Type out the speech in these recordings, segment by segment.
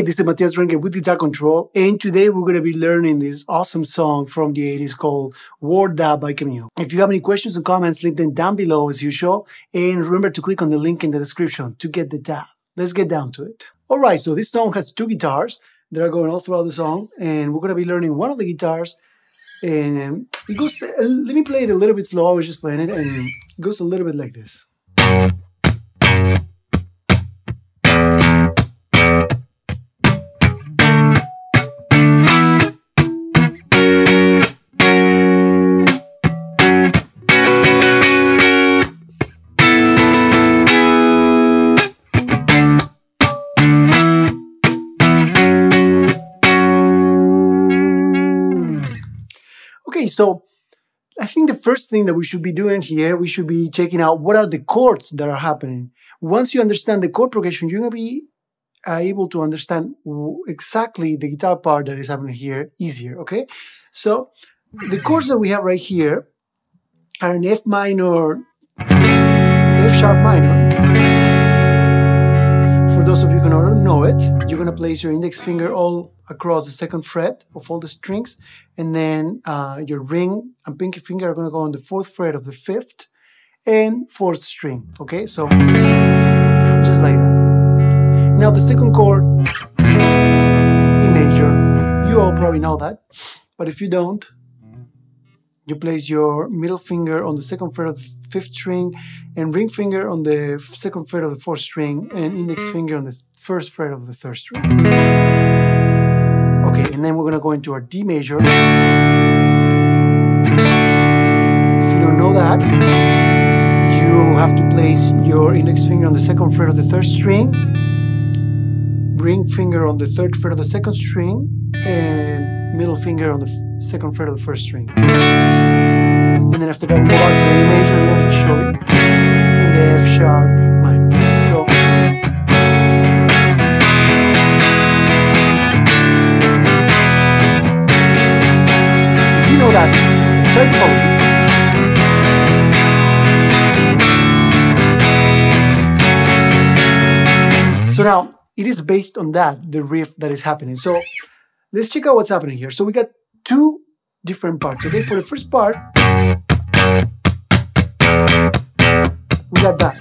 Hey, this is Matias Rengel with Guitar Control, and today we're going to be learning this awesome song from the 80s called Word That by Cameo. If you have any questions or comments, leave them down below as usual, and remember to click on the link in the description to get the tab. Let's get down to it. Alright, so this song has two guitars that are going all throughout the song, and we're going to be learning one of the guitars, and it goes, let me play it a little bit slow. I was just playing it, and it goes a little bit like this. Okay, so I think the first thing that we should be doing here, we should be checking out what are the chords that are happening. Once you understand the chord progression, you're going to be able to understand exactly the guitar part that is happening here easier, okay? So the chords that we have right here are an F minor, F sharp minor. For those of you who don't know it, you're going to place your index finger all across the second fret of all the strings, and then your ring and pinky finger are going to go on the fourth fret of the fifth and fourth string. Okay, so just like that. Now the second chord, E major, you all probably know that, but if you don't, you place your middle finger on the second fret of the fifth string and ring finger on the second fret of the fourth string and index finger on the first fret of the third string. Okay, and then we're going to go into our D major. If you don't know that, you have to place your index finger on the second fret of the third string, ring finger on the third fret of the second string, and middle finger on the second fret of the first string. And then after that, we'll go back to the A major that I just showed you, and the F sharp minor. So, if you know that, try to follow me. So now, it is based on that, the riff that is happening. So, let's check out what's happening here. So we got two different parts, okay? For the first part, we got that.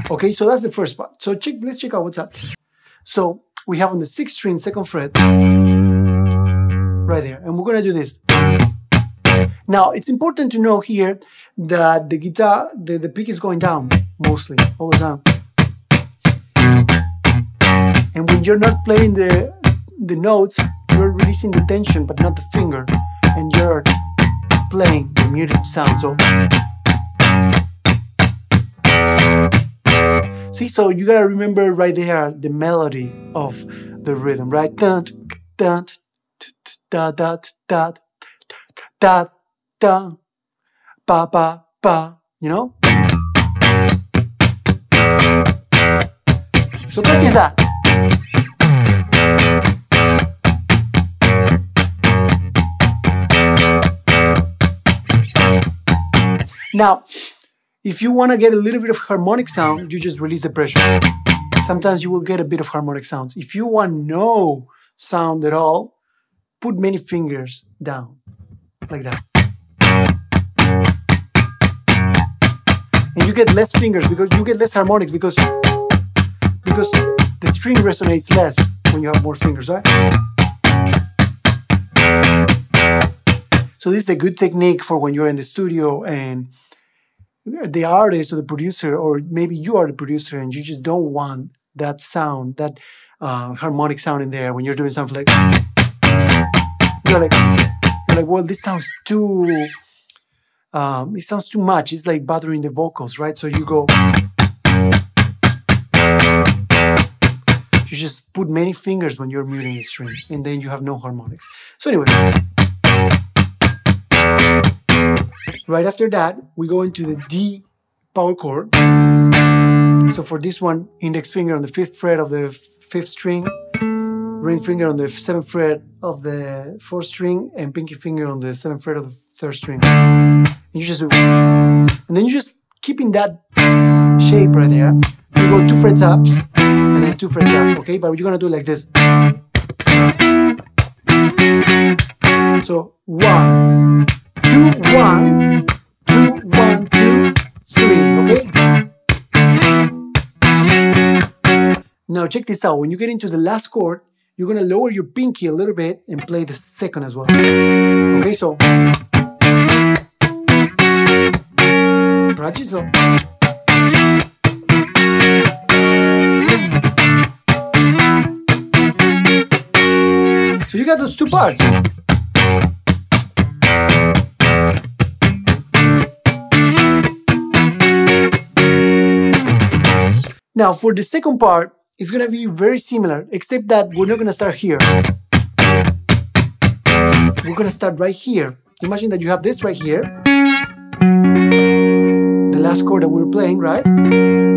Okay, so that's the first part. So let's check out what's happening. So we have on the sixth string, second fret, right there, and we're gonna do this. Now, it's important to know here that the guitar, the pick is going down, mostly, all the time. And when you're not playing the notes, you're releasing the tension, but not the finger. And you're playing the muted sound. So, see, so you gotta remember right there the melody of the rhythm, right? Dun, dun, da, da, da, da, da, ba, ba, ba, you know? So practice that. Now, if you want to get a little bit of harmonic sound, you just release the pressure. Sometimes you will get a bit of harmonic sounds. If you want no sound at all, put many fingers down, like that. And you get less fingers because you get less harmonics because the string resonates less when you have more fingers, right? So this is a good technique for when you're in the studio and the artist or the producer, or maybe you are the producer and you just don't want that sound, that harmonic sound in there when you're doing something like, you're like, well, this sounds too, it sounds too much. It's like bothering the vocals, right? So you go, you just put many fingers when you're muting the string, and then you have no harmonics. So anyway, right after that, we go into the D power chord. So for this one, index finger on the fifth fret of the fifth string, ring finger on the seventh fret of the fourth string, and pinky finger on the seventh fret of the third string. And you just do, and then you just keeping that shape right there. You go 2 frets up and then 2 frets up, okay? But you're gonna do it like this. So 1, 2, 1, 2, 1, 2, 3, okay? Now check this out. When you get into the last chord, you're gonna lower your pinky a little bit and play the second as well. Okay, so right, so you got those 2 parts. Now for the second part, it's gonna be very similar, except that we're not gonna start here. We're gonna start right here. Imagine that you have this right here. The last chord that we're playing, right?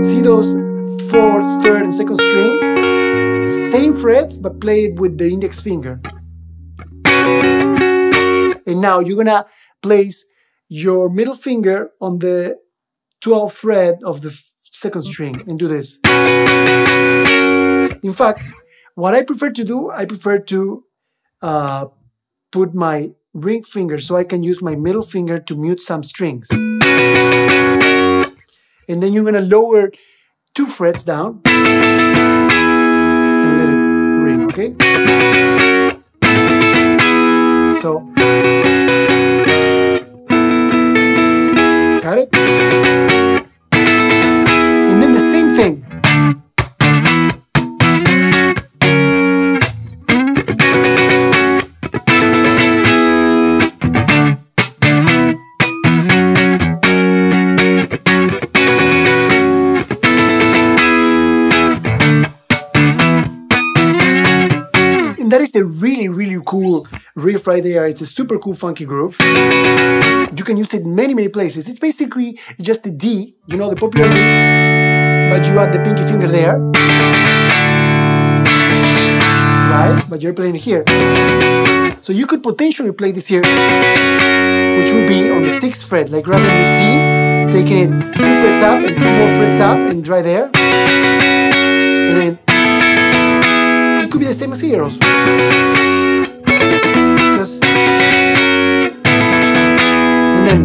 See those 4th, 3rd, and 2nd string? Same frets, but play it with the index finger. And now you're gonna place your middle finger on the 12th fret of the 2nd string and do this. In fact, what I prefer to do, I prefer to put my ring finger so I can use my middle finger to mute some strings. And then you're gonna lower 2 frets down and let it ring, okay? So, got it? And then the same thing. And that is a really, really cool riff right there. It's a super cool funky groove. You can use it in many, many places. It's basically just a D, you know, the popular D, but you add the pinky finger there. Right? But you're playing it here. So you could potentially play this here, which would be on the 6th fret, like grabbing this D, taking it 2 frets up and 2 more frets up and right there. And then it could be the same as here also. Just, and then,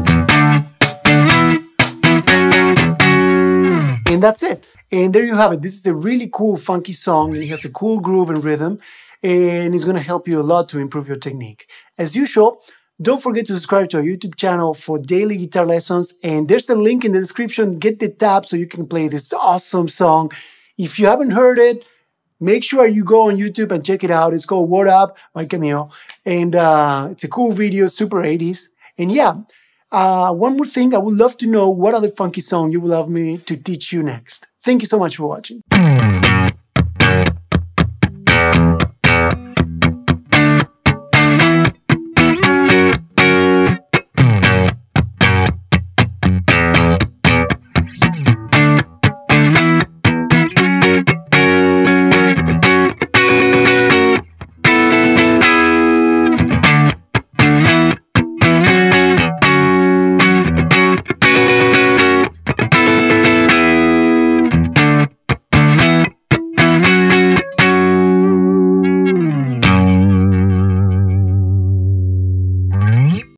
and that's it. And there you have it. This is a really cool funky song, and it has a cool groove and rhythm, and it's going to help you a lot to improve your technique. As usual, don't forget to subscribe to our YouTube channel for daily guitar lessons, and there's a link in the description. Get the tab so you can play this awesome song. If you haven't heard it, make sure you go on YouTube and check it out. It's called What Up by Cameo, and it's a cool video, super 80s. And yeah, one more thing, I would love to know what other funky song you would love me to teach you next. Thank you so much for watching.